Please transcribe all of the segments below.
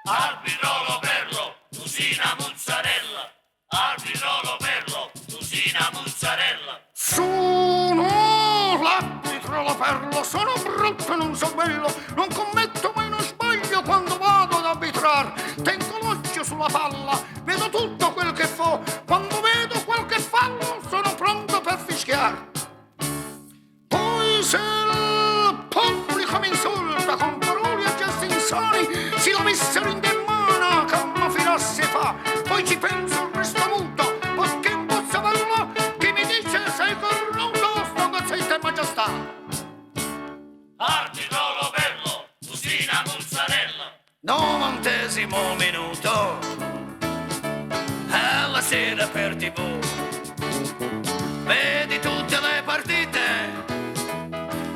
Albirolo perlo, tusina mozzarella. Albirolo perlo, tusina mozzarella. Sono l'arbitro perlo, sono brutto, non so bello, non commetto mai uno sbaglio quando vado ad arbitrar. Tengo l'occhio sulla palla, vedo tutto quel che fa. Quando vedo qualche fallo, sono pronto per fischiar. Poi se il pubblico mi insulta con parole e gesti insani, si lavessero in mano che uno filasse fa. Poi ci penso il resto muto, perché in bozza parla che mi dice sei cornuto, sto gazzetta e maestà. Arbitro bello, tusina mozzarella. 90° minuto, alla sera per TV, vedi tutte le partite,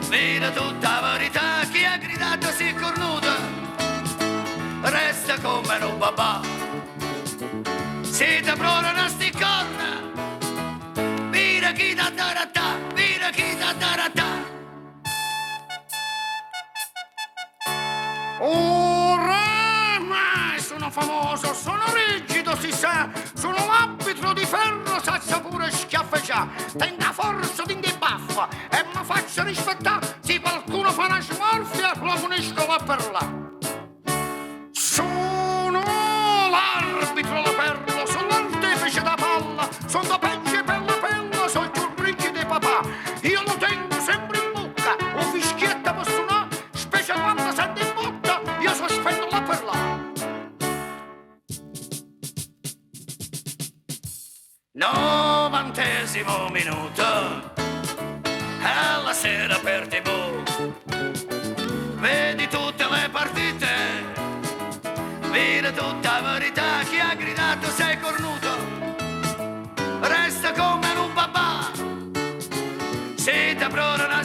vedi tutta la verità, chi ha gridato si è cornuto, resta come un babà, si te prorona sti corna, mira chi da taratà, mira chi da taratà. Oramai sono famoso, sono rigido, si sa, sono l'arbitro di ferro, sazza pure schiaffeggià, tenga forza di baffa e mi faccia rispettare, se qualcuno fa una smorfia lo punisco là per là. Sono l'arbitro da perlo, sono l'artefice da palla, sono da pecce per la pella, sono più rigido di papà, io lo tengo sempre in bocca, un fischietta posso suonare, specie quando sento in botta, io sospendo là per là. 90° minuto, alla sera per TV, vedi tutte le partite, vedi tutta la verità, chi ha gridato sei cornuto, resta come un babà, si te prorona